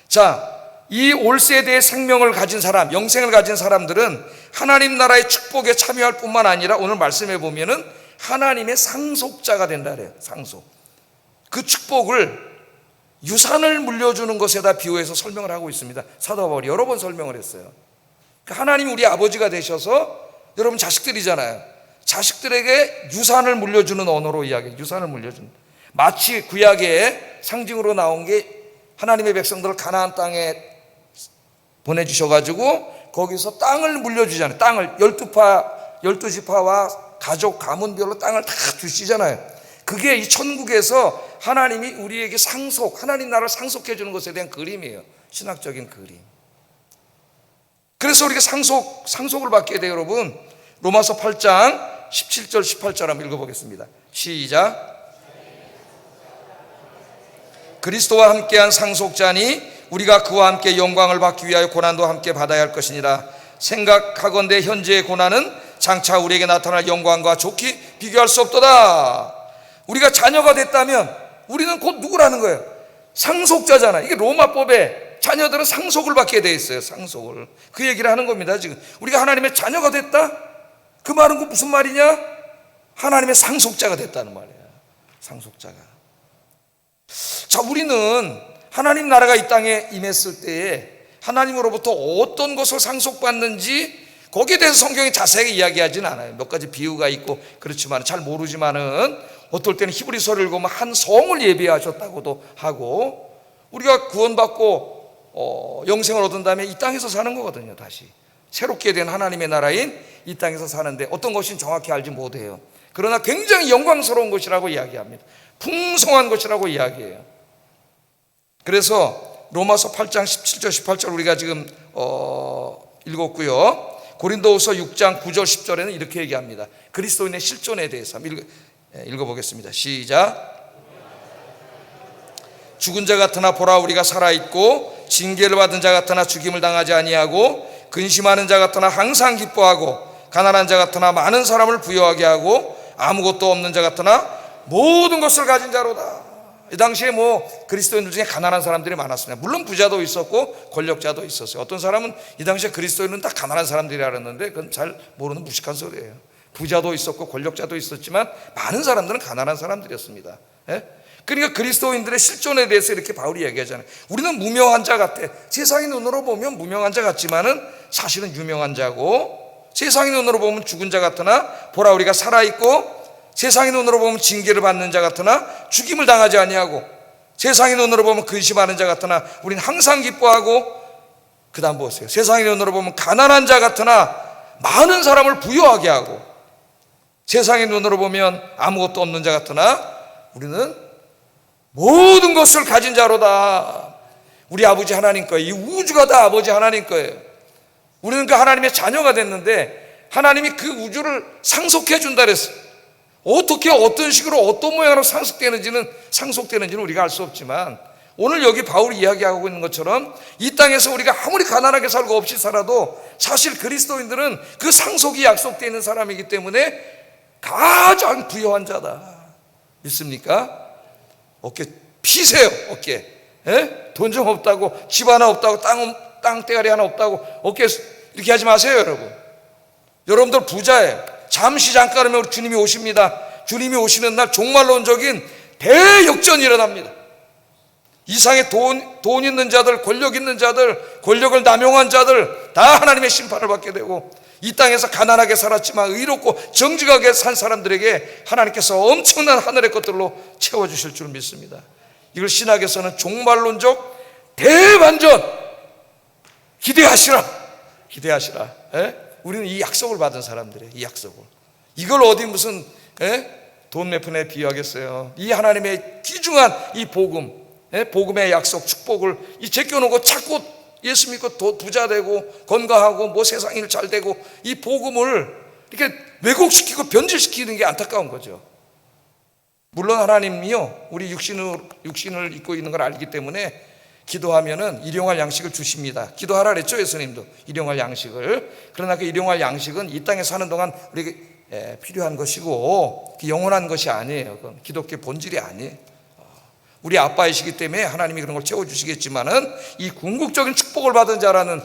A: 자, 이 올 세대의 생명을 가진 사람, 영생을 가진 사람들은 하나님 나라의 축복에 참여할 뿐만 아니라 오늘 말씀해 보면은 하나님의 상속자가 된다 그래요. 상속. 그 축복을 유산을 물려주는 것에다 비유해서 설명을 하고 있습니다. 사도 바울이 여러 번 설명을 했어요. 하나님이 우리 아버지가 되셔서 여러분 자식들이잖아요. 자식들에게 유산을 물려주는 언어로 이야기해요. 유산을 물려주는. 마치 구약의 상징으로 나온 게 하나님의 백성들을 가나안 땅에 보내주셔가지고 거기서 땅을 물려주잖아요. 땅을 12지파와 가족 가문별로 땅을 다 주시잖아요. 그게 이 천국에서 하나님이 우리에게 하나님 나라를 상속해 주는 것에 대한 그림이에요. 신학적인 그림. 그래서 우리가 상속을 받게 돼요. 여러분, 로마서 8장 17절 18절 한번 읽어보겠습니다. 시작. 그리스도와 함께한 상속자니 우리가 그와 함께 영광을 받기 위하여 고난도 함께 받아야 할 것이니라. 생각하건대 현재의 고난은 장차 우리에게 나타날 영광과 좋게 비교할 수 없도다. 우리가 자녀가 됐다면 우리는 곧 누구라는 거예요? 상속자잖아. 이게 로마법에 자녀들은 상속을 받게 돼 있어요. 상속을. 그 얘기를 하는 겁니다. 지금 우리가 하나님의 자녀가 됐다? 그 말은 무슨 말이냐? 하나님의 상속자가 됐다는 말이야. 상속자가. 자, 우리는 하나님 나라가 이 땅에 임했을 때에 하나님으로부터 어떤 것을 상속받는지 거기에 대해서 성경이 자세하게 이야기하지는 않아요. 몇 가지 비유가 있고 그렇지만 잘 모르지만은 어떨 때는 히브리서를 읽으면 한 성을 예비하셨다고도 하고, 우리가 구원받고 영생을 얻은 다음에 이 땅에서 사는 거거든요. 다시 새롭게 된 하나님의 나라인 이 땅에서 사는데 어떤 것인지 정확히 알지 못해요. 그러나 굉장히 영광스러운 것이라고 이야기합니다. 풍성한 것이라고 이야기해요. 그래서 로마서 8장 17절 18절 우리가 지금 읽었고요. 고린도후서 6장 9절 10절에는 이렇게 얘기합니다. 그리스도인의 실존에 대해서 읽어보겠습니다. 시작. 죽은 자 같으나 보라 우리가 살아있고, 징계를 받은 자 같으나 죽임을 당하지 아니하고, 근심하는 자 같으나 항상 기뻐하고, 가난한 자 같으나 많은 사람을 부유하게 하고, 아무것도 없는 자 같으나 모든 것을 가진 자로다. 이 당시에 그리스도인들 중에 가난한 사람들이 많았습니다. 물론 부자도 있었고 권력자도 있었어요. 어떤 사람은 이 당시에 그리스도인은 다 가난한 사람들이 알았는데 그건 잘 모르는 무식한 소리예요. 부자도 있었고 권력자도 있었지만 많은 사람들은 가난한 사람들이었습니다. 그러니까 그리스도인들의 실존에 대해서 이렇게 바울이 얘기하잖아요. 우리는 무명한 자 같아. 세상의 눈으로 보면 무명한 자 같지만은 사실은 유명한 자고, 세상의 눈으로 보면 죽은 자 같으나 보라 우리가 살아있고, 세상의 눈으로 보면 징계를 받는 자 같으나 죽임을 당하지 아니하고, 세상의 눈으로 보면 근심하는 자 같으나 우리는 항상 기뻐하고, 그 다음 보세요. 세상의 눈으로 보면 가난한 자 같으나 많은 사람을 부유하게 하고, 세상의 눈으로 보면 아무것도 없는 자 같으나 우리는 모든 것을 가진 자로다. 우리 아버지 하나님 거예요. 이 우주가 다 아버지 하나님 거예요. 우리는 그 하나님의 자녀가 됐는데 하나님이 그 우주를 상속해 준다 그랬어요. 어떻게 어떤 식으로 어떤 모양으로 상속되는지는 우리가 알 수 없지만, 오늘 여기 바울이 이야기하고 있는 것처럼 이 땅에서 우리가 아무리 가난하게 살고 없이 살아도 사실 그리스도인들은 그 상속이 약속되어 있는 사람이기 때문에 가장 부유한 자다. 믿습니까? 어깨 피세요. 어깨. 돈 좀 없다고, 집 하나 없다고, 땅대가리 하나 없다고 어깨 이렇게 하지 마세요. 여러분들 부자예요. 잠깐이면 우리 주님이 오십니다. 주님이 오시는 날 종말론적인 대역전이 일어납니다. 이상의 돈 있는 자들, 권력 있는 자들, 권력을 남용한 자들 다 하나님의 심판을 받게 되고, 이 땅에서 가난하게 살았지만 의롭고 정직하게 산 사람들에게 하나님께서 엄청난 하늘의 것들로 채워주실 줄 믿습니다. 이걸 신학에서는 종말론적 대반전, 기대하시라. 우리는 이 약속을 받은 사람들이에요. 이 약속을. 이걸 어디 무슨 돈 몇 푼에 비유하겠어요. 이 하나님의 귀중한 이 복음, 복음의 약속, 축복을 제껴놓고 자꾸 예수 믿고 부자 되고 건강하고 세상 일 잘 되고, 이 복음을 이렇게 왜곡시키고 변질시키는 게 안타까운 거죠. 물론 하나님이요, 우리 육신을 입고 있는 걸 알기 때문에 기도하면은 일용할 양식을 주십니다. 기도하라 그랬죠, 예수님도. 일용할 양식을. 그러나 그 일용할 양식은 이 땅에 사는 동안 우리에게 필요한 것이고 영원한 것이 아니에요. 그건 기독교의 본질이 아니에요. 우리 아빠이시기 때문에 하나님이 그런 걸 채워주시겠지만은 이 궁극적인 축복을 받은 자라는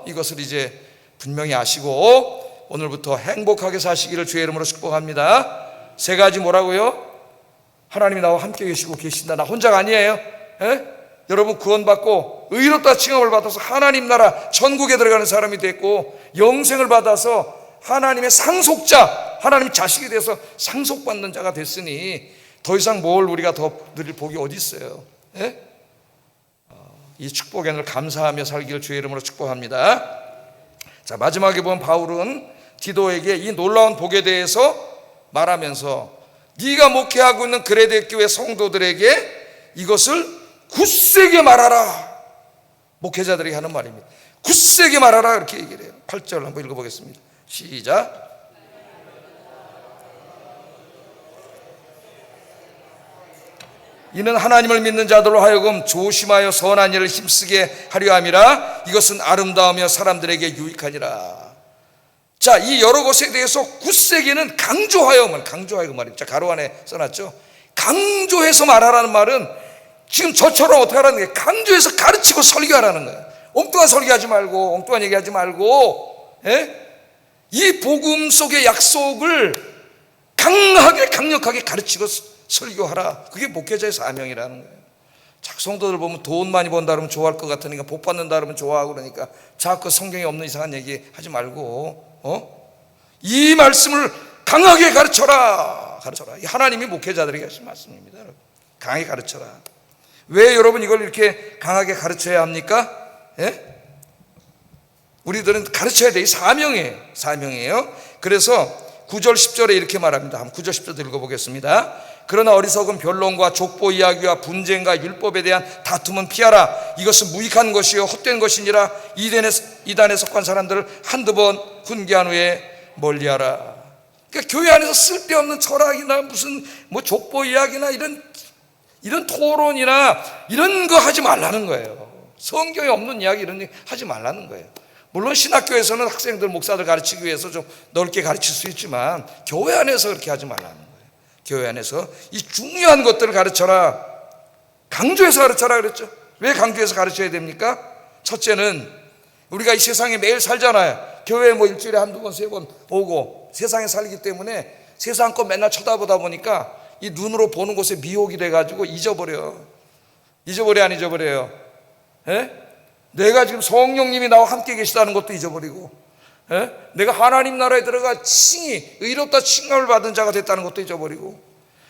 A: 이것을 이제 분명히 아시고 오늘부터 행복하게 사시기를 주의 이름으로 축복합니다. 세 가지 뭐라고요? 하나님이 나와 함께 계시고 계신다. 나 혼자가 아니에요. 여러분 구원받고 의롭다 칭함을 받아서 하나님 나라 천국에 들어가는 사람이 됐고, 영생을 받아서 하나님의 상속자, 하나님 자식이 돼서 상속받는 자가 됐으니 더 이상 뭘 우리가 더 누릴 복이 어디 있어요? 이 축복에 늘 감사하며 살기를 주의 이름으로 축복합니다. 자, 마지막에 보면 바울은 디도에게 이 놀라운 복에 대해서 말하면서 네가 목회하고 있는 그레데 교회 성도들에게 이것을 굳세게 말하라. 목회자들에게 하는 말입니다. 굳세게 말하라 이렇게 얘기를 해요. 8절 한번 읽어보겠습니다. 시작. 이는 하나님을 믿는 자들로 하여금 조심하여 선한 일을 힘쓰게 하려 함이라. 이것은 아름다우며 사람들에게 유익하니라. 자, 이 여러 것에 대해서 굳세게는 강조하여 그 말입니다. 가로 안에 써놨죠. 강조해서 말하라는 말은 지금 저처럼 어떻게 하라는 거예요? 강조해서 가르치고 설교하라는 거예요. 엉뚱한 설교하지 말고, 엉뚱한 얘기하지 말고, 이 복음 속의 약속을 강력하게 가르치고 설교하라. 그게 목회자의 사명이라는 거예요. 성도들 보면 돈 많이 번다 그러면 좋아할 것 같으니까, 복 받는다 그러면 좋아하고 그러니까 자꾸 성경에 없는 이상한 얘기 하지 말고 이 말씀을 강하게 가르쳐라. 하나님이 목회자들에게 하신 말씀입니다. 강하게 가르쳐라. 왜 여러분 이걸 이렇게 강하게 가르쳐야 합니까? 우리들은 가르쳐야 돼. 이 사명이에요. 그래서 9절 10절에 이렇게 말합니다. 한번 9절 10절 읽어보겠습니다. 그러나 어리석은 변론과 족보 이야기와 분쟁과 율법에 대한 다툼은 피하라. 이것은 무익한 것이요 헛된 것이니라. 이단에 속한 사람들을 한두 번 훈계한 후에 멀리하라. 그러니까 교회 안에서 쓸데없는 철학이나 무슨 족보 이야기나 이런 토론이나 이런 거 하지 말라는 거예요. 성경에 없는 이야기 이런 얘기 하지 말라는 거예요. 물론 신학교에서는 학생들 목사들 가르치기 위해서 좀 넓게 가르칠 수 있지만 교회 안에서 그렇게 하지 말라는 거예요. 교회 안에서 이 중요한 것들을 가르쳐라. 강조해서 가르쳐라 그랬죠. 왜 강조해서 가르쳐야 됩니까? 첫째는 우리가 이 세상에 매일 살잖아요. 교회에 일주일에 한두 번, 세 번 오고 세상에 살기 때문에 세상 거 맨날 쳐다보다 보니까 이 눈으로 보는 곳에 미혹이 돼가지고 잊어버려. 안 잊어버려요? 내가 지금 성령님이 나와 함께 계시다는 것도 잊어버리고, 내가 하나님 나라에 들어가 의롭다 칭함을 받은 자가 됐다는 것도 잊어버리고,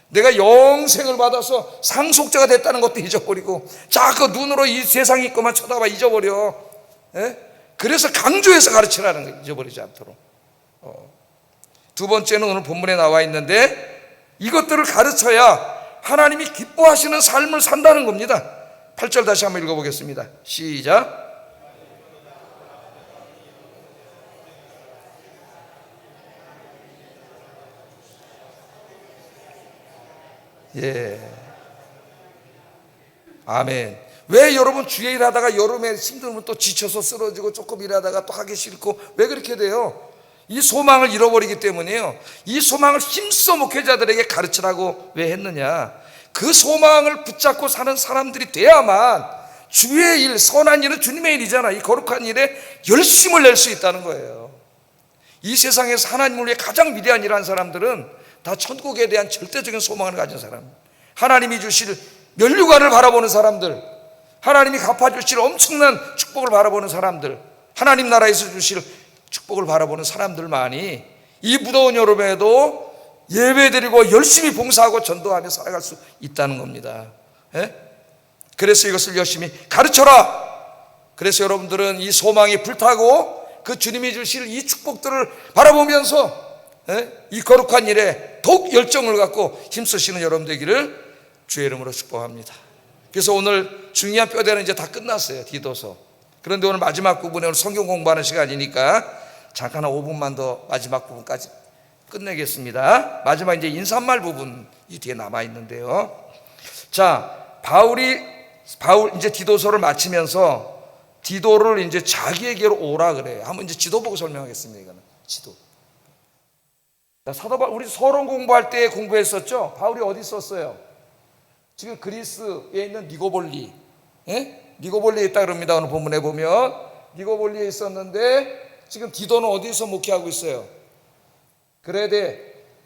A: 내가 영생을 받아서 상속자가 됐다는 것도 잊어버리고, 자꾸 눈으로 이 세상의 것만 쳐다봐 잊어버려. 그래서 강조해서 가르치라는 거예요. 잊어버리지 않도록. 두 번째는 오늘 본문에 나와 있는데 이것들을 가르쳐야 하나님이 기뻐하시는 삶을 산다는 겁니다. 8절 다시 한번 읽어보겠습니다. 시작. 아멘. 왜 여러분 주에 일하다가 여름에 힘들면 또 지쳐서 쓰러지고 조금 일하다가 또 하기 싫고 왜 그렇게 돼요? 이 소망을 잃어버리기 때문이에요. 이 소망을 힘써 목회자들에게 가르치라고 왜 했느냐? 그 소망을 붙잡고 사는 사람들이 돼야만 주의 일, 선한 일은 주님의 일이잖아. 이 거룩한 일에 열심을 낼 수 있다는 거예요. 이 세상에서 하나님을 위해 가장 위대한 일을 한 사람들은 다 천국에 대한 절대적인 소망을 가진 사람, 하나님이 주실 면류관을 바라보는 사람들, 하나님이 갚아주실 엄청난 축복을 바라보는 사람들, 하나님 나라에서 주실 축복을 바라보는 사람들만이 이 무더운 여름에도 예배드리고 열심히 봉사하고 전도하며 살아갈 수 있다는 겁니다. 그래서 이것을 열심히 가르쳐라. 그래서 여러분들은 이 소망이 불타고 그 주님이 주실 이 축복들을 바라보면서 이 거룩한 일에 더욱 열정을 갖고 힘쓰시는 여러분 되기를 주의 이름으로 축복합니다. 그래서 오늘 중요한 뼈대는 이제 다 끝났어요. 디도서. 그런데 오늘 마지막 부분에 오늘 성경 공부하는 시간이니까 잠깐 한 5분만 더 마지막 부분까지 끝내겠습니다. 마지막 이제 인사말 부분이 뒤에 남아 있는데요. 자, 바울 이제 디도서를 마치면서 디도를 이제 자기에게로 오라 그래요. 한번 이제 지도 보고 설명하겠습니다. 이거는 지도. 자, 사도 바울 우리 서론 공부할 때 공부했었죠. 바울이 어디 있었어요? 지금 그리스에 있는 니고볼리, 니고볼리에 있다 그럽니다. 오늘 본문에 보면 니고볼리에 있었는데 지금 디도는 어디서 목회하고 있어요?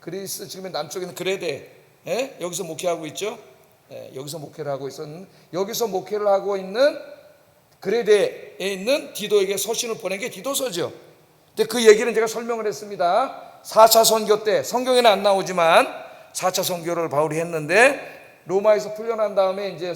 A: 그리스 지금 남쪽에 있는 그레데, 여기서 목회하고 있죠. 여기서 목회를 하고 있었는데 여기서 목회를 하고 있는 그레데에 있는 디도에게 서신을 보낸 게 디도서죠. 근데 그 얘기는 제가 설명을 했습니다. 4차 선교 때, 성경에는 안 나오지만 4차 선교를 바울이 했는데 로마에서 풀려난 다음에 이제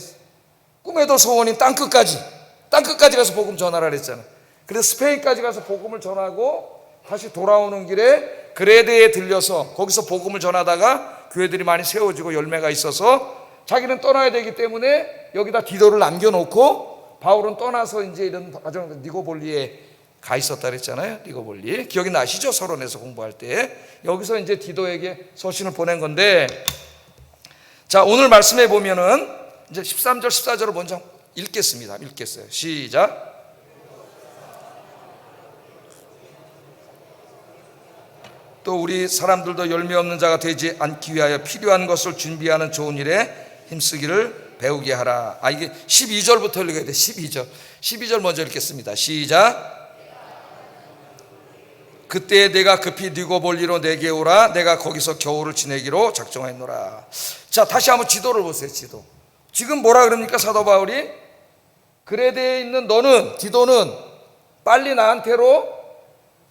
A: 꿈에도 소원인 땅끝까지 가서 복음 전하라 그랬잖아. 그래서 스페인까지 가서 복음을 전하고 다시 돌아오는 길에 그레데에 들려서 거기서 복음을 전하다가 교회들이 많이 세워지고 열매가 있어서 자기는 떠나야 되기 때문에 여기다 디도를 남겨놓고 바울은 떠나서 이제 이런 과정 니고볼리에 가 있었다 그랬잖아요. 니고볼리 기억이 나시죠? 서론에서 공부할 때 여기서 이제 디도에게 서신을 보낸 건데, 자 오늘 말씀해 보면은 이제 13절 14절을 먼저 읽겠습니다. 읽겠어요. 시작. 또 우리 사람들도 열매 없는 자가 되지 않기 위하여 필요한 것을 준비하는 좋은 일에 힘쓰기를 배우게 하라. 이게 12절부터 읽어야 돼. 12절 먼저 읽겠습니다. 시작. 그때 내가 급히 니고볼리로 내게 오라. 내가 거기서 겨울을 지내기로 작정하였노라. 자 다시 한번 지도를 보세요. 지도. 지금 뭐라 그럽니까 사도 바울이? 그레데에 있는 너는, 디도는 빨리 나한테로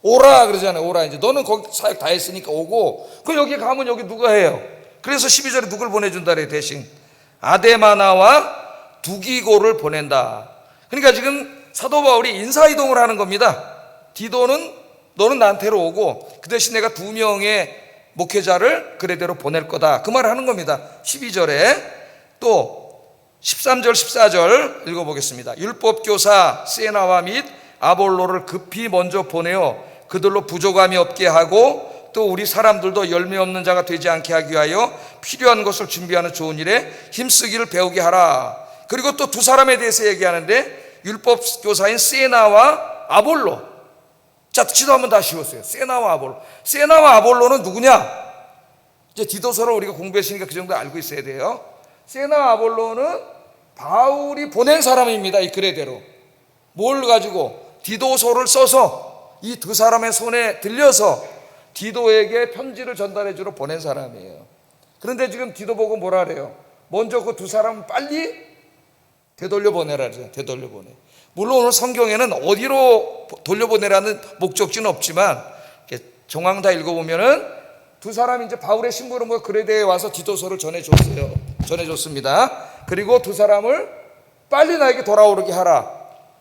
A: 오라 그러잖아요. 오라. 이제 너는 거기 사역 다 했으니까 오고, 그 여기 가면 여기 누가 해요? 그래서 12절에 누굴 보내준다 그래. 대신 아데마나와 두기고를 보낸다. 그러니까 지금 사도 바울이 인사이동을 하는 겁니다. 디도는 너는 나한테로 오고 그 대신 내가 2명의 목회자를 그레데로 보낼 거다. 그 말을 하는 겁니다. 12절에 또 13절 14절 읽어보겠습니다. 율법교사 세나와 및 아볼로를 급히 먼저 보내어 그들로 부족함이 없게 하고 또 우리 사람들도 열매 없는 자가 되지 않게 하기 위하여 필요한 것을 준비하는 좋은 일에 힘쓰기를 배우게 하라. 그리고 또 2 사람에 대해서 얘기하는데 율법교사인 세나와 아볼로. 자 지도 한번 다시 보세요. 세나와 아볼로. 세나와 아볼로는 누구냐? 이제 디도서를 우리가 공부했으니까 그 정도 알고 있어야 돼요. 세나와 아볼로는 바울이 보낸 사람입니다. 이 그레데로. 뭘 가지고? 디도서를 써서 이 2 사람의 손에 들려서 디도에게 편지를 전달해 주러 보낸 사람이에요. 그런데 지금 디도 보고 뭐라 그래요? 먼저 그 2 사람을 빨리 되돌려보내라 그러죠. 되돌려보내. 물론 오늘 성경에는 어디로 돌려보내라는 목적지는 없지만 정황 다 읽어보면은 2 사람이 이제 바울의 심부름으로 그레데에 와서 디도서를 전해줬어요. 전해줬습니다. 그리고 2 사람을 빨리 나에게 돌아오게 하라.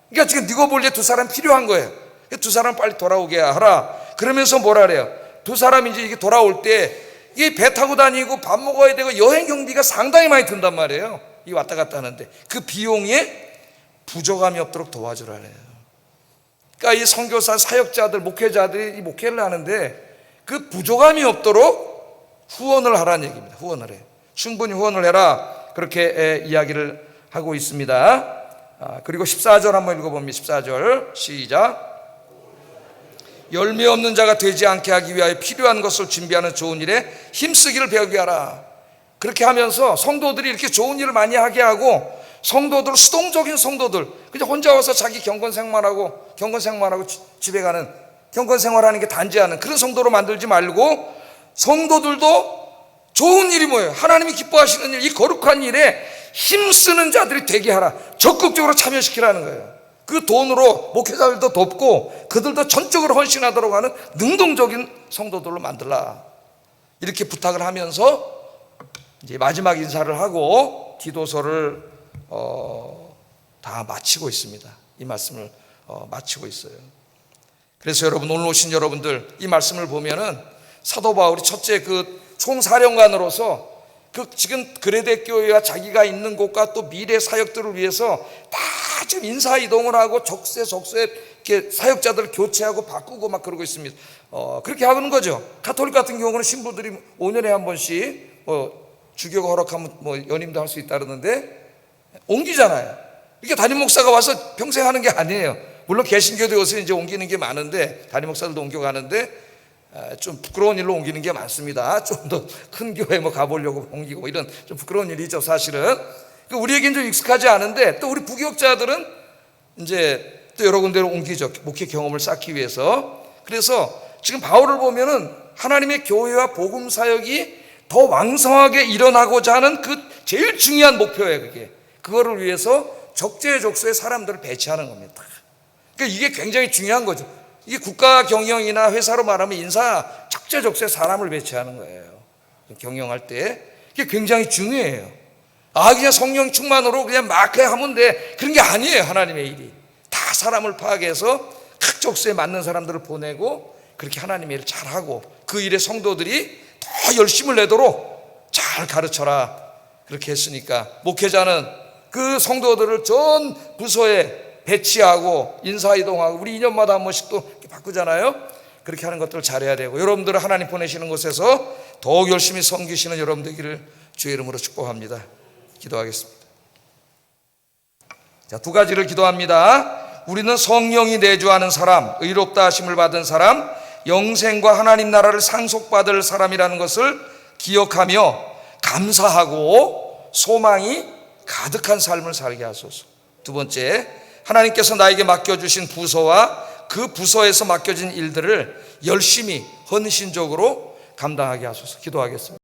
A: 그러니까 지금 니고볼리에 2 사람 필요한 거예요. 2 사람 빨리 돌아오게 하라. 그러면서 뭐라 그래요? 2 사람이 이제 이게 돌아올 때 이게 배 타고 다니고 밥 먹어야 되고 여행 경비가 상당히 많이 든단 말이에요. 이 왔다 갔다 하는데 그 비용에 부족함이 없도록 도와주라 그래요. 그러니까 이 선교사 사역자들 목회자들이 이 목회를 하는데 그 부족함이 없도록 후원을 하라는 얘기입니다. 후원을 해. 충분히 후원을 해라. 그렇게 이야기를 하고 있습니다. 그리고 14절 한번 읽어봅니다. 14절 시작. 열매 없는 자가 되지 않게 하기 위하여 필요한 것을 준비하는 좋은 일에 힘쓰기를 배우게 하라. 그렇게 하면서 성도들이 이렇게 좋은 일을 많이 하게 하고 성도들, 수동적인 성도들 그냥 혼자 와서 자기 경건 생활하고 집에 가는 경건 생활하는 게 단지하는 그런 성도로 만들지 말고 성도들도 좋은 일이 뭐예요? 하나님이 기뻐하시는 일, 이 거룩한 일에 힘쓰는 자들이 되게 하라. 적극적으로 참여시키라는 거예요. 그 돈으로 목회자들도 돕고 그들도 전적으로 헌신하도록 하는 능동적인 성도들로 만들라. 이렇게 부탁을 하면서 이제 마지막 인사를 하고 디도서를 다 마치고 있습니다. 이 말씀을 마치고 있어요. 그래서 여러분 오늘 오신 여러분들 이 말씀을 보면은 사도 바울이 첫째 그 총사령관으로서 그 지금 그레데 교회와 자기가 있는 곳과 또 미래 사역들을 위해서 다 지금 인사 이동을 하고 적세 이렇게 사역자들을 교체하고 바꾸고 막 그러고 있습니다. 그렇게 하는 거죠. 가톨릭 같은 경우는 신부들이 5년에 한 번씩 주교가 허락하면 연임도 할 수 있다 그러는데 옮기잖아요. 이게 담임 목사가 와서 평생 하는 게 아니에요. 물론 개신교도 요새 이제 옮기는 게 많은데 담임 목사들도 옮겨가는데 좀 부끄러운 일로 옮기는 게 많습니다. 좀 더 큰 교회 가보려고 옮기고 이런 좀 부끄러운 일이죠 사실은. 우리에겐 좀 익숙하지 않은데 또 우리 부교육자들은 이제 또 여러 군데로 옮기죠. 목회 경험을 쌓기 위해서. 그래서 지금 바울을 보면은 하나님의 교회와 복음 사역이 더 왕성하게 일어나고자 하는 그 제일 중요한 목표예요. 그게 그거를 위해서 적재적소에 사람들을 배치하는 겁니다. 그러니까 이게 굉장히 중요한 거죠. 이게 국가 경영이나 회사로 말하면 인사 적재적소에 사람을 배치하는 거예요. 경영할 때 이게 굉장히 중요해요. 그냥 성령 충만으로 그냥 막 하면 돼. 그런 게 아니에요. 하나님의 일이. 다 사람을 파악해서 각 족쇄에 맞는 사람들을 보내고 그렇게 하나님의 일을 잘하고 그 일에 성도들이 더 열심을 내도록 잘 가르쳐라. 그렇게 했으니까 목회자는 그 성도들을 전 부서에 배치하고 인사이동하고 우리 2년마다 한 번씩 또 바꾸잖아요. 그렇게 하는 것들을 잘해야 되고 여러분들을 하나님 보내시는 곳에서 더욱 열심히 섬기시는 여러분 되기를 주의 이름으로 축복합니다. 기도하겠습니다. 자, 두 가지를 기도합니다. 우리는 성령이 내주하는 사람, 의롭다 하심을 받은 사람, 영생과 하나님 나라를 상속받을 사람이라는 것을 기억하며 감사하고 소망이 가득한 삶을 살게 하소서. 두 번째, 하나님께서 나에게 맡겨주신 부서와 그 부서에서 맡겨진 일들을 열심히 헌신적으로 감당하게 하소서. 기도하겠습니다.